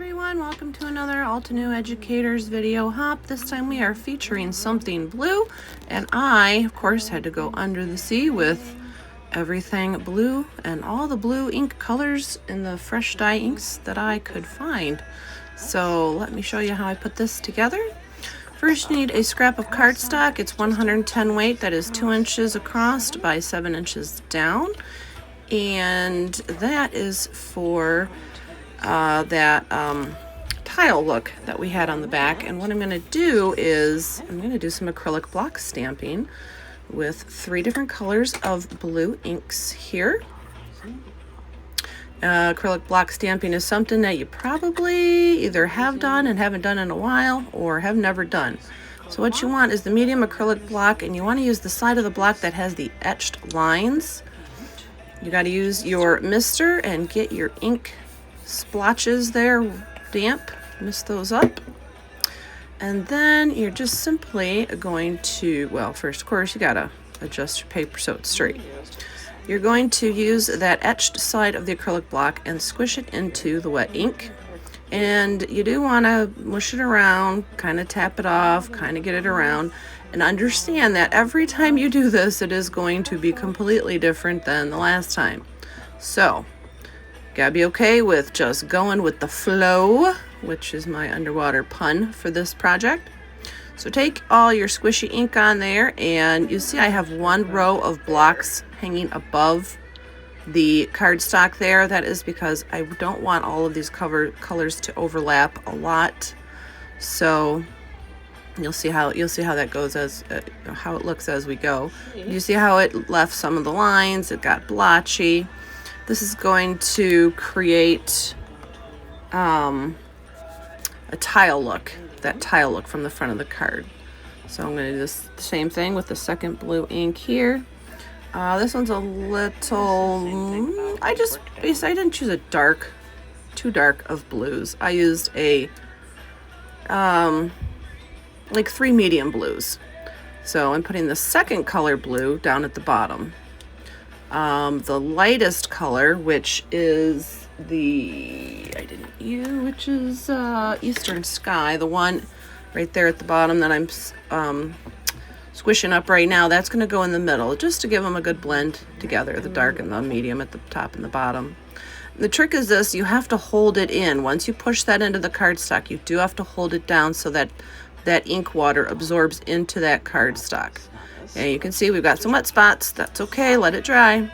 everyone, welcome to another Altenew Educators video hop. This time we are featuring something blue, and I, of course, had to go under the sea with everything blue and all the blue ink colors in the fresh dye inks that I could find. So let me show you how I put this together. First, you need a scrap of cardstock. It's 110 weight, that is 2 inches across by 7 inches down. And that is for that tile look that we had on the back. And what I'm going to do is I'm going to do some acrylic block stamping with 3 different colors of blue inks here. Acrylic block stamping is something that you probably either have done and haven't done in a while or have never done. So what you want is the medium acrylic block, and you want to use the side of the block that has the etched lines. You got to use your mister and get your ink splotches there damp, mist those up. And then you're just simply going to, well, first of course you gotta adjust your paper so it's straight. You're going to use that etched side of the acrylic block and squish it into the wet ink. And you do want to mush it around, kind of tap it off, kind of get it around, and understand that every time you do this, it is going to be completely different than the last time. So gotta be okay with just going with the flow, which is my underwater pun for this project. So take all your squishy ink on there, and you see I have 1 row of blocks hanging above the cardstock there. That is because I don't want all of these colors to overlap a lot. So you'll see how that goes as how it looks as we go. You see how it left some of the lines, it got blotchy. This is going to create a tile look, that tile look from the front of the card. So I'm going to do the same thing with the second blue ink here. This one's a little, I didn't choose a too dark of blues. I used a, like 3 medium blues. So I'm putting the second color blue down at the bottom. The lightest color, which is which is Eastern Sky, the one right there at the bottom that I'm squishing up right now, that's going to go in the middle just to give them a good blend together, the dark and the medium at the top and the bottom. And the trick is this: you have to hold it in. Once you push that into the cardstock, you do have to hold it down so that that ink water absorbs into that cardstock. And you can see we've got some wet spots. That's okay, let it dry.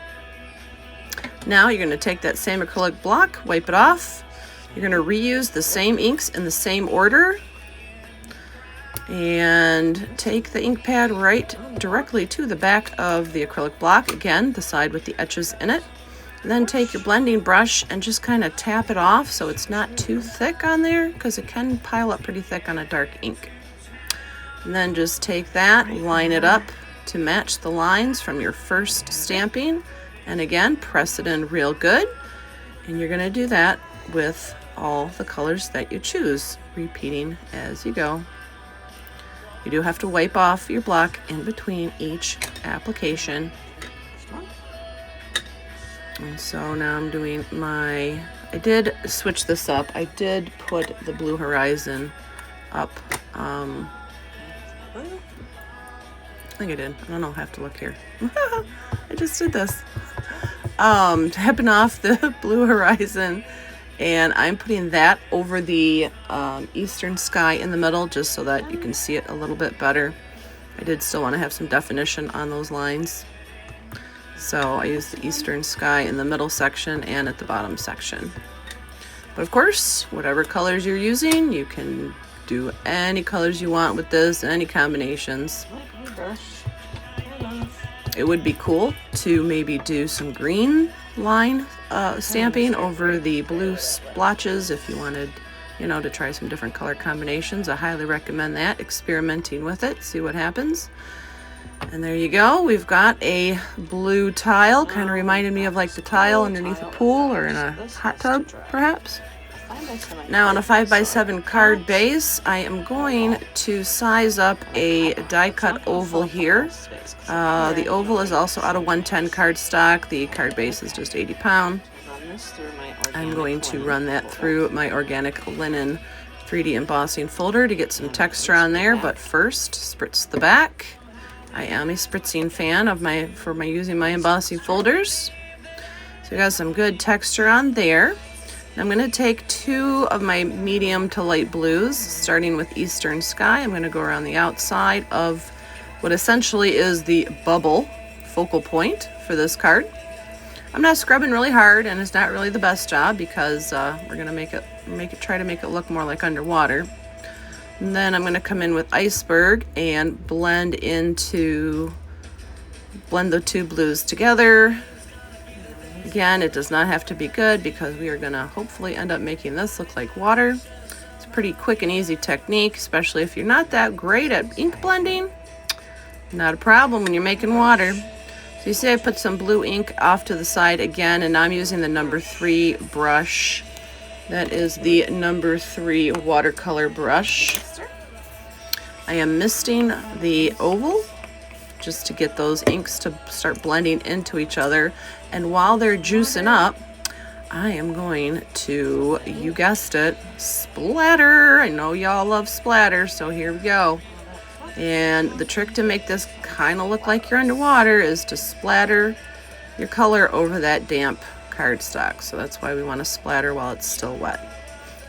Now you're going to take that same acrylic block, wipe it off. You're going to reuse the same inks in the same order, and take the ink pad right directly to the back of the acrylic block, again the side with the etches in it. And then take your blending brush and just kind of tap it off so it's not too thick on there, because it can pile up pretty thick on a dark ink. And then just take that, line it up to match the lines from your first stamping, and again press it in real good. And you're going to do that with all the colors that you choose, repeating as you go. You do have to wipe off your block in between each application. And so now I'm doing I did switch this up. I did put the Blue Horizon up. I think I did. I don't know. I have to look here. I just did this. Tapping off the Blue Horizon, and I'm putting that over the Eastern Sky in the middle just so that you can see it a little bit better. I did still want to have some definition on those lines. So I used the Eastern Sky in the middle section and at the bottom section. But of course, whatever colors you're using, you can do any colors you want with this, any combinations. It would be cool to maybe do some green line stamping over the blue splotches if you wanted, to try some different color combinations. I highly recommend that, experimenting with it, see what happens. And there you go. We've got a blue tile, kind of reminded me of like the tile underneath a pool or in a hot tub, perhaps. Now on a 5x7 card base, I am going to size up a die cut oval here. The oval is also out of 110 cardstock. The card base is just 80 pound. I'm going to run that through my organic linen 3D embossing folder to get some texture on there, but first, spritz the back. I am a spritzing fan of using my embossing folders. So we got some good texture on there. I'm going to take 2 of my medium to light blues, starting with Eastern Sky. I'm going to go around the outside of what essentially is the bubble focal point for this card. I'm not scrubbing really hard, and it's not really the best job because we're going to try to make it look more like underwater. And then I'm going to come in with Iceberg and blend the 2 blues together. Again, it does not have to be good because we are going to hopefully end up making this look like water. It's a pretty quick and easy technique, especially if you're not that great at ink blending. Not a problem when you're making water. So you see I put some blue ink off to the side again, and now I'm using the number 3 brush. That is the number 3 watercolor brush. I am misting the oval just to get those inks to start blending into each other. And while they're juicing up, I am going to, you guessed it, splatter. I know y'all love splatter, so here we go. And the trick to make this kind of look like you're underwater is to splatter your color over that damp cardstock. So that's why we want to splatter while it's still wet.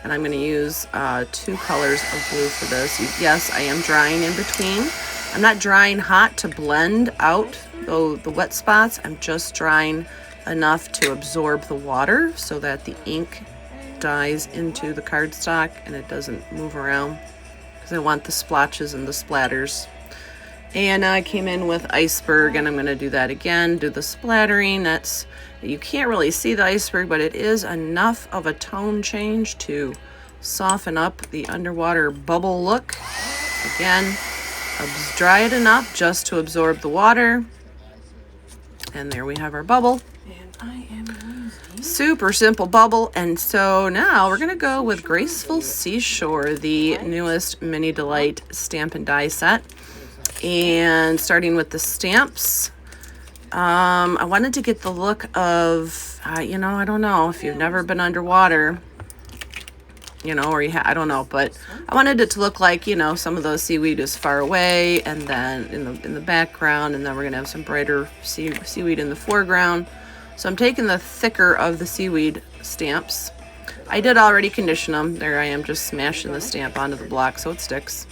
And I'm going to use 2 colors of blue for this. Yes, I am drying in between. I'm not drying hot to blend out the wet spots. I'm just drying enough to absorb the water so that the ink dies into the cardstock and it doesn't move around, because I want the splotches and the splatters. And I came in with Iceberg, and I'm going to do that again, do the splattering. You can't really see the iceberg, but it is enough of a tone change to soften up the underwater bubble look. Again, dry it enough just to absorb the water. And there we have our bubble. And I am using super simple bubble. And so now we're going to go with Graceful Seashore, the newest Mini Delight stamp and die set. And starting with the stamps, I wanted to get the look of, I don't know if you've never been underwater, or I don't know, but I wanted it to look like, some of those seaweed is far away, and then in the background, and then we're gonna have some brighter seaweed in the foreground. So I'm taking the thicker of the seaweed stamps. I did already condition them. There I am, just smashing the stamp onto the block so it sticks.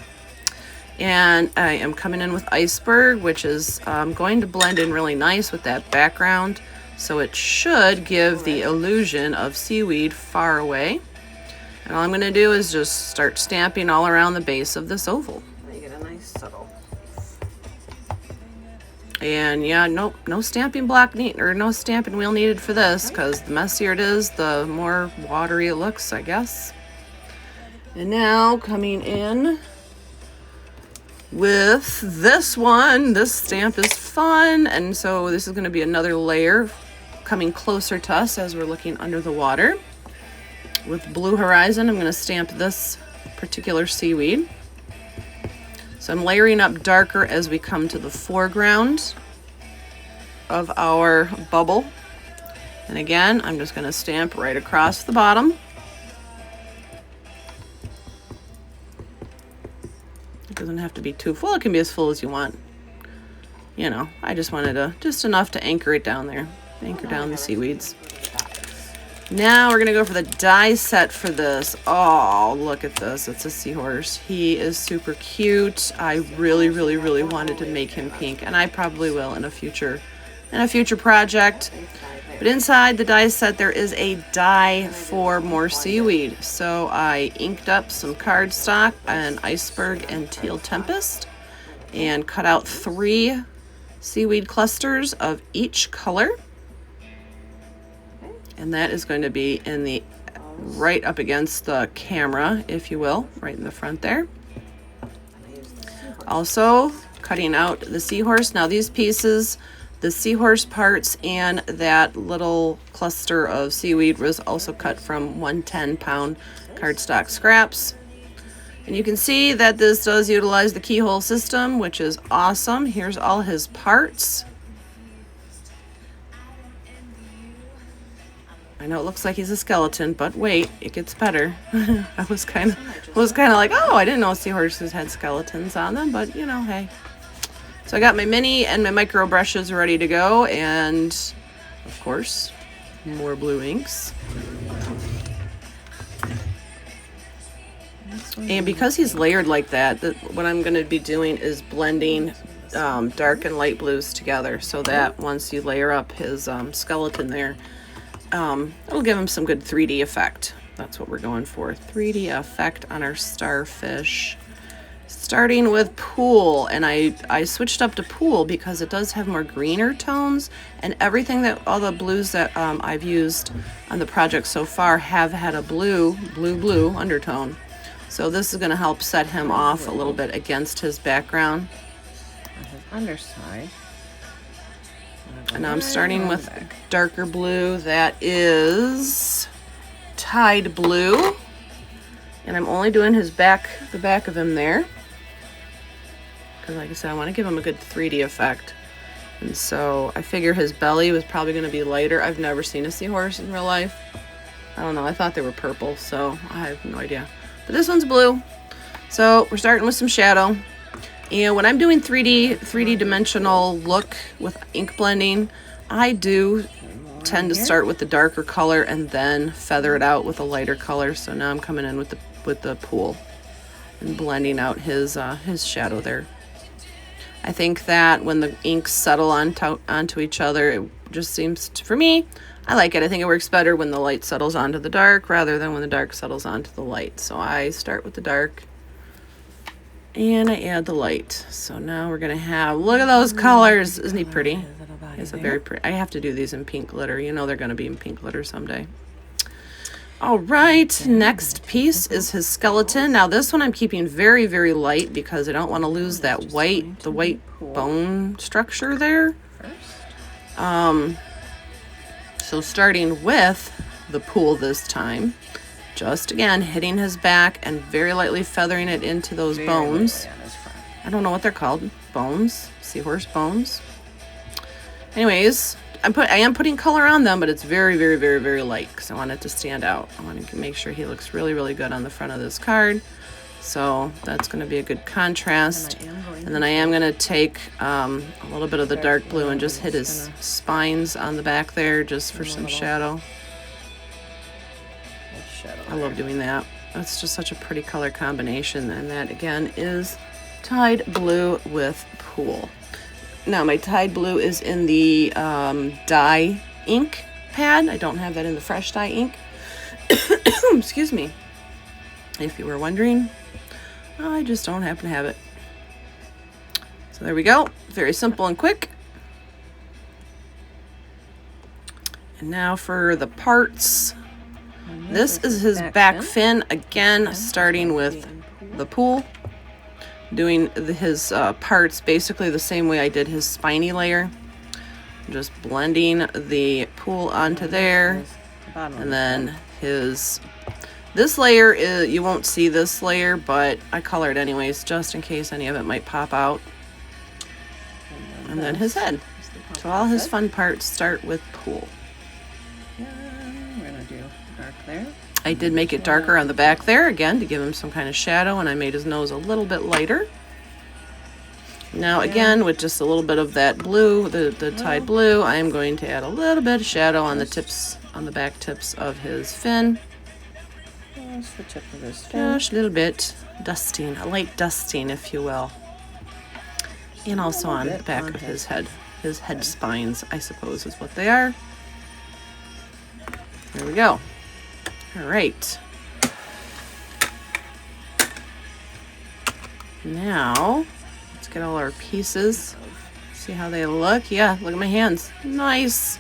And I am coming in with Iceberg, which is going to blend in really nice with that background. So it should give the illusion of seaweed far away. And all I'm going to do is just start stamping all around the base of this oval. You get a nice subtle. And yeah, no stamping block no stamping wheel needed for this, because the messier it is, the more watery it looks, I guess. And now coming in with this one. This stamp is fun, and so this is going to be another layer coming closer to us as we're looking under the water. With Blue Horizon, I'm going to stamp this particular seaweed. So I'm layering up darker as we come to the foreground of our bubble. And again, I'm just going to stamp right across the bottom. It doesn't have to be too full. It can be as full as you want. I just wanted just enough to anchor it down there. Anchor down the seaweeds. Now we're going to go for the die set for this. Oh, look at this. It's a seahorse. He is super cute. I really, really, really wanted to make him pink, and I probably will in a future project. But inside the die set, there is a die for more seaweed. So I inked up some cardstock and Iceberg and Teal Tempest and cut out 3 seaweed clusters of each color. And that is going to be in the right up against the camera, if you will, right in the front there. Also cutting out the seahorse. Now these pieces, the seahorse parts and that little cluster of seaweed was also cut from 110-pound cardstock scraps. And you can see that this does utilize the keyhole system, which is awesome. Here's all his parts. I know it looks like he's a skeleton, but wait, it gets better. I was kind of like, oh, I didn't know seahorses had skeletons on them, but you know, hey. So I got my mini and my micro brushes ready to go, and of course, more blue inks. And because he's layered like that, what I'm going to be doing is blending dark and light blues together, so that once you layer up his skeleton there, it'll give him some good 3D effect. That's what we're going for, 3D effect on our starfish. Starting with pool, and I switched up to pool because it does have more greener tones, and everything that all the blues that I've used on the project so far have had a blue undertone. So this is going to help set him off a little bit against his background. On his underside. And now I'm starting with darker blue. That is Tide Blue. And I'm only doing his back, the back of him there. Because like I said, I want to give him a good 3D effect. And so I figure his belly was probably going to be lighter. I've never seen a seahorse in real life. I don't know. I thought they were purple, so I have no idea. But this one's blue. So we're starting with some shadow. And when I'm doing 3D dimensional look with ink blending, I do tend to start with the darker color and then feather it out with a lighter color. So now I'm coming in with the pool and blending out his shadow there. I think that when the inks settle onto each other, it just seems for me, I like it. I think it works better when the light settles onto the dark rather than when the dark settles onto the light. So I start with the dark and I add the light. So now we're going to have, look at those colors. Isn't he pretty? He's a very pretty. I have to do these in pink glitter. You know they're going to be in pink glitter someday. All right, next piece is his skeleton. Now this one I'm keeping very, very light because I don't want to lose the white bone structure there. So starting with the pool this time, just again hitting his back and very lightly feathering it into those bones. I don't know what they're called. Bones, seahorse bones. Anyways, I am putting color on them, but it's very, very, very, very light because I want it to stand out. I want to make sure he looks really, really good on the front of this card. So that's going to be a good contrast. And then I am going to take a little bit of the dark blue and just hit his spines on the back there just for some shadow. I love doing that. That's just such a pretty color combination. And that again is Tide Blue with Pool. Now my Tide Blue is in the dye ink pad. I don't have that in the fresh dye ink. Excuse me. If you were wondering, I just don't happen to have it. So there we go. Very simple and quick. And now for the parts. This is his back fin. Again, starting with the pool. Doing his parts basically the same way I did his spiny layer. Just blending the pool onto there. And then this layer, you won't see this layer, but I colored anyways, just in case any of it might pop out. And then his head. So all his fun parts start with pool. We're going to do dark there. I did make it darker on the back there, again, to give him some kind of shadow, and I made his nose a little bit lighter. Now, again, with just a little bit of that blue, the Tide Blue, I am going to add a little bit of shadow on the tips, on the back tips of his fin. Just the tip of his fin. Just a little bit dusting, a light dusting, if you will. And also on the back of his head. His head spines, I suppose, is what they are. There we go. All right. Now, let's get all our pieces. See how they look. Yeah, look at my hands. Nice.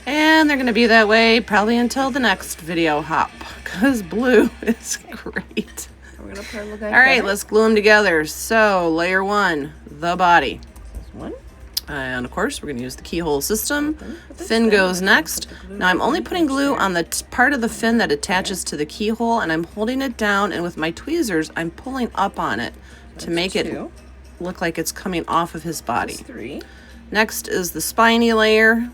And they're going to be that way probably until the next video hop, because blue is great. We're gonna put a little all right, let's glue them together. So, layer one, the body. This one. And of course, we're going to use the keyhole system. Fin goes next. Now I'm only putting glue on the part of the fin that attaches to the keyhole, and I'm holding it down, and with my tweezers, I'm pulling up on it to make it look like it's coming off of his body. Three. Next is the spiny layer.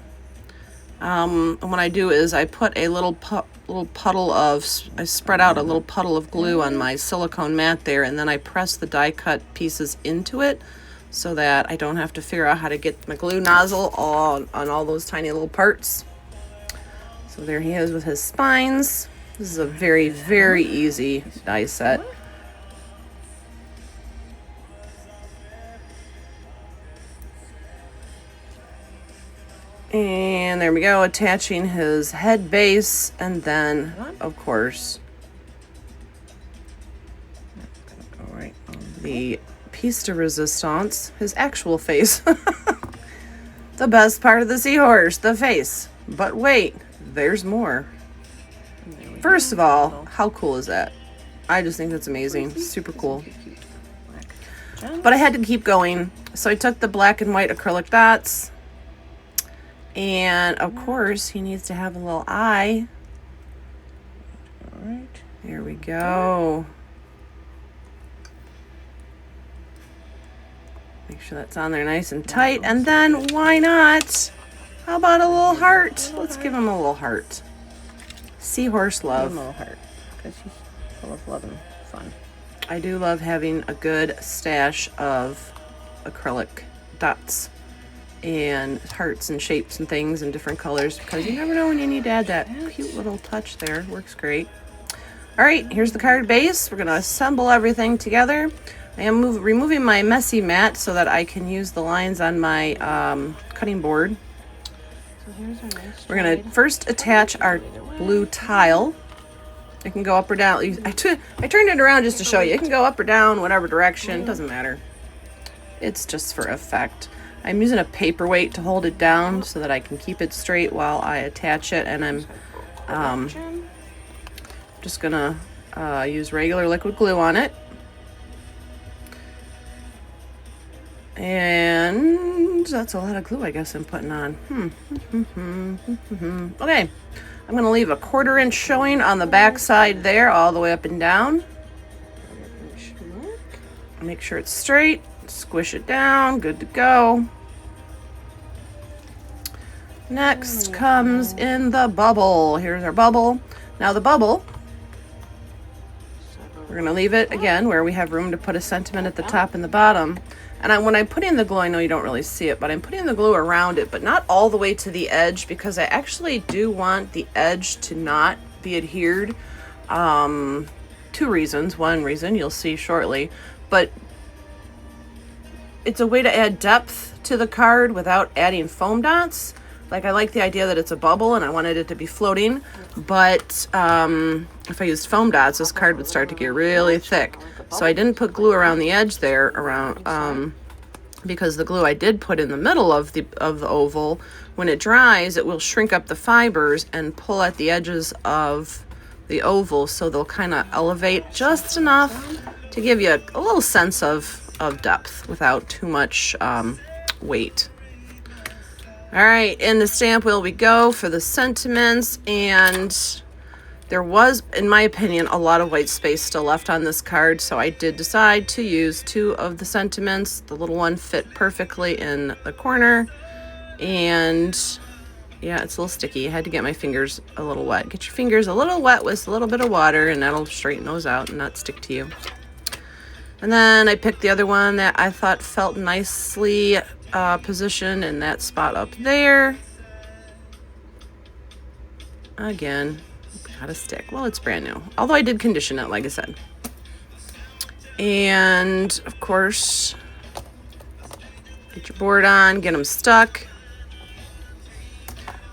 And what I do is I put a little puddle of, I spread out a little puddle of glue on my silicone mat there, and then I press the die cut pieces into it so that I don't have to figure out how to get my glue nozzle on all those tiny little parts. So there he is with his spines. This is a very, very easy die set. And there we go, attaching his head base, and then, of course, the piece de resistance, his actual face. The best part of the seahorse, the face. But wait, there's more. First of all, how cool is that? I just think that's amazing. Super cool. But I had to keep going, so I took the black and white acrylic dots. And of course, he needs to have a little eye. All right, there we go. Make sure that's on there nice and tight. And then why not? How about a little heart? Let's give him a little heart. Seahorse love. Give him a little heart, because he's full of love and fun. I do love having a good stash of acrylic dots and hearts and shapes and things in different colors, because you never know when you need to add that cute little touch there. Works great. All right, here's the card base. We're going to assemble everything together. I am removing my messy mat so that I can use the lines on my cutting board. So here's our nice. We're going to first attach our blue tile. It can go up or down. I turned it around just to show you. It can go up or down, whatever direction. Doesn't matter. It's just for effect. I'm using a paperweight to hold it down so that I can keep it straight while I attach it, and I'm just gonna use regular liquid glue on it. And that's a lot of glue I guess I'm putting on. Okay, I'm gonna leave a 1/4 inch showing on the back side there, all the way up and down. Make sure it's straight. Squish it down, good to go. Next comes in the bubble. Here's our bubble. Now the bubble, we're gonna leave it again where we have room to put a sentiment at the top and the bottom. And when I put in the glue, I know you don't really see it, but I'm putting the glue around it, but not all the way to the edge, because I actually do want the edge to not be adhered. 2 reasons. One reason you'll see shortly, but it's a way to add depth to the card without adding foam dots. Like, I like the idea that it's a bubble and I wanted it to be floating, but if I used foam dots, this card would start to get really thick. So I didn't put glue around the edge there, because the glue I did put in the middle of the oval, when it dries, it will shrink up the fibers and pull at the edges of the oval, so they'll kind of elevate just enough to give you a little sense of depth without too much weight. All right, in the stamp wheel we go for the sentiments, and there was, in my opinion, a lot of white space still left on this card, so I did decide to use 2 of the sentiments. The little one fit perfectly in the corner, and yeah, it's a little sticky. I had to get my fingers a little wet. Get your fingers a little wet with a little bit of water, and that'll straighten those out and not stick to you. And then I picked the other one that I thought felt nicely positioned in that spot up there. Again, gotta stick. Well, it's brand new, although I did condition it, like I said. And of course, get your board on, get them stuck.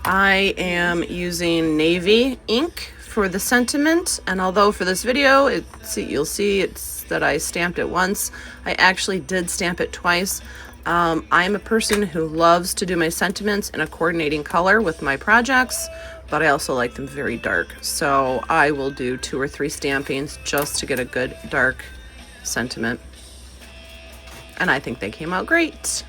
I am using navy ink for the sentiment, and although for this video you'll see it's that I stamped it once, I actually did stamp it twice. I'm a person who loves to do my sentiments in a coordinating color with my projects, but I also like them very dark, so I will do 2 or 3 stampings just to get a good dark sentiment, and I think they came out great.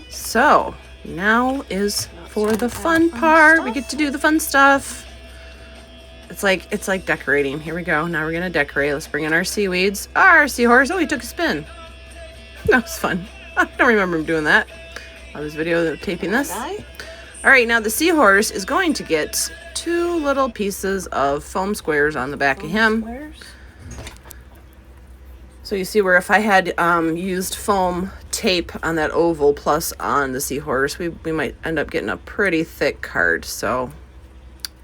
So now is for the fun part. We get to do the fun stuff. It's like decorating. Here we go. Now we're gonna decorate. Let's bring in our seaweeds. Our seahorse. Oh, he took a spin. That was fun. I don't remember him doing that. I was video taping this. All right, now the seahorse is going to get 2 little pieces of foam squares on the back of him. So you see where if I had used foam tape on that oval plus on the seahorse, we might end up getting a pretty thick card. So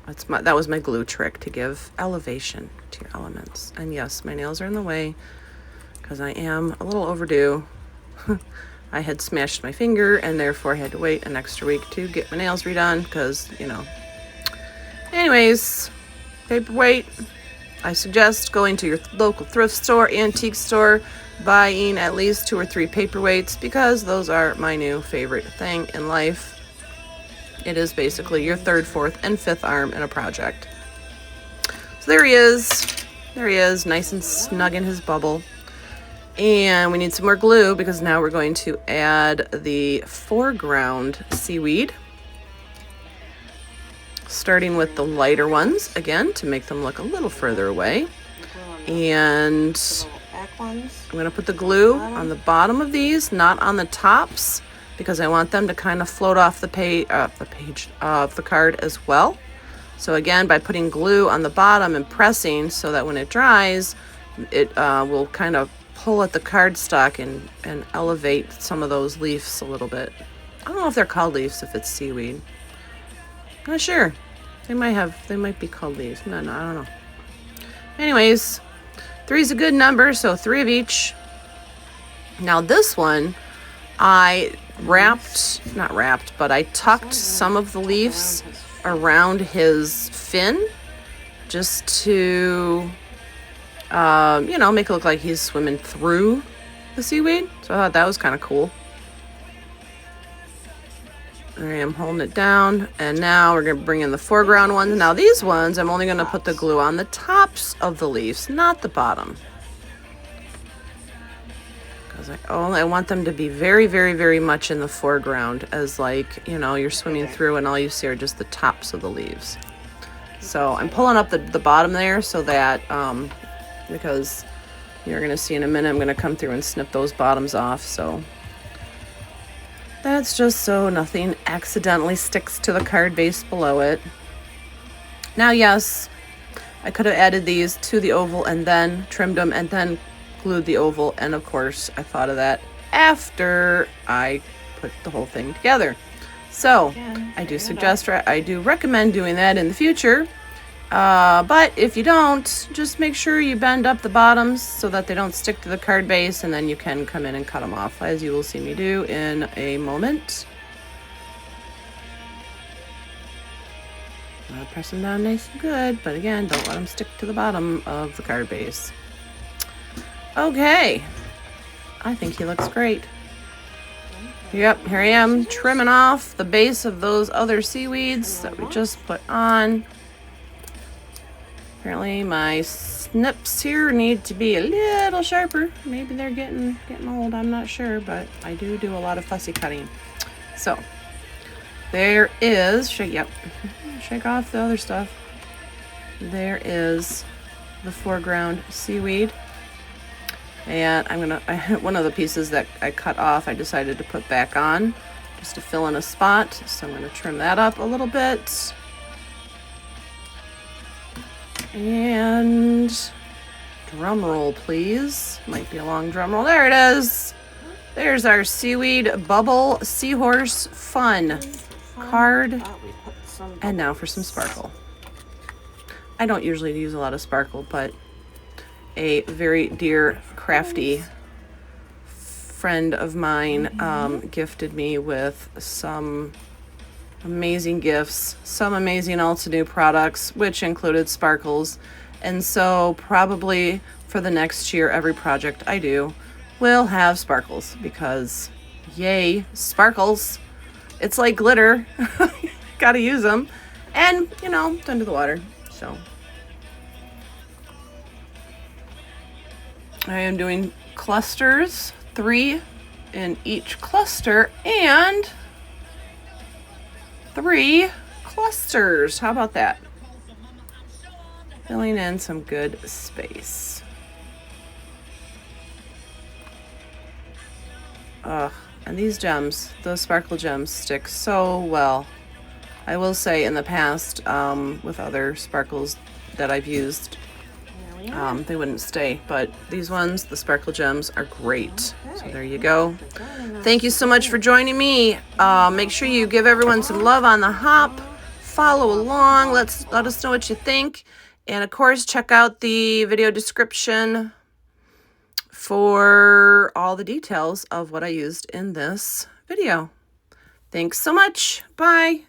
that was my glue trick to give elevation to your elements. And yes, my nails are in the way because I am a little overdue. I had smashed my finger and therefore I had to wait an extra week to get my nails redone because, you know. Anyways, paperweight. I suggest going to your local thrift store, antique store, buying at least 2 or 3 paperweights because those are my new favorite thing in life. It is basically your 3rd, 4th, and 5th arm in a project. So there he is. There he is, nice and snug in his bubble. And we need some more glue because now we're going to add the foreground seaweed. Starting with the lighter ones, again, to make them look a little further away. And I'm going to put the glue on the bottom of these, not on the tops, because I want them to kind of float off the page of the card as well. So again, by putting glue on the bottom and pressing so that when it dries, it will kind of pull at the cardstock and elevate some of those leaves a little bit. I don't know if they're called leaves, if it's seaweed. Not sure. They might be called leaves. No, I don't know. Anyways, 3 is a good number, so 3 of each. Now this one, I tucked some of the leaves around his fin just to, make it look like he's swimming through the seaweed. So I thought that was kind of cool. I am holding it down, and now we're going to bring in the foreground ones. Now these ones, I'm only going to put the glue on the tops of the leaves, not the bottom. Because I want them to be very, very, very much in the foreground as you're swimming through and all you see are just the tops of the leaves. So I'm pulling up the bottom there so that, because you're going to see in a minute, I'm going to come through and snip those bottoms off, so that's just so nothing accidentally sticks to the card base below it. Now, yes, I could have added these to the oval and then trimmed them and then glued the oval. And of course, I thought of that after I put the whole thing together. So I do recommend doing that in the future. But if you don't, just make sure you bend up the bottoms so that they don't stick to the card base, and then you can come in and cut them off, as you will see me do in a moment. I'll press them down nice and good, but again, don't let them stick to the bottom of the card base. Okay, I think he looks great. Yep, here I am trimming off the base of those other seaweeds that we just put on. Apparently my snips here need to be a little sharper. Maybe they're getting old, I'm not sure, but I do a lot of fussy cutting. So there is, shake off the other stuff. There is the foreground seaweed. And one of the pieces that I cut off, I decided to put back on just to fill in a spot. So I'm going to trim that up a little bit. And drum roll, please. Might be a long drum roll. There it is. There's our seaweed bubble seahorse fun card. And now for some sparkle. I don't usually use a lot of sparkle, but a very dear crafty friend of mine gifted me with some amazing gifts, some amazing Altenew products, which included sparkles. And so probably for the next year, every project I do will have sparkles because yay, sparkles. It's like glitter. Gotta use them. And, under the water. So I am doing clusters, 3 in each cluster, and 3 clusters. How about that? Filling in some good space. And these gems, those sparkle gems, stick so well I will say in the past, with other sparkles that I've used, they wouldn't stay, but these ones, the sparkle gems, are great. So there you go. Thank you so much for joining me. Make sure you give everyone some love on the hop. Follow along. Let us know what you think. And of course, check out the video description for all the details of what I used in this video. Thanks so much. Bye.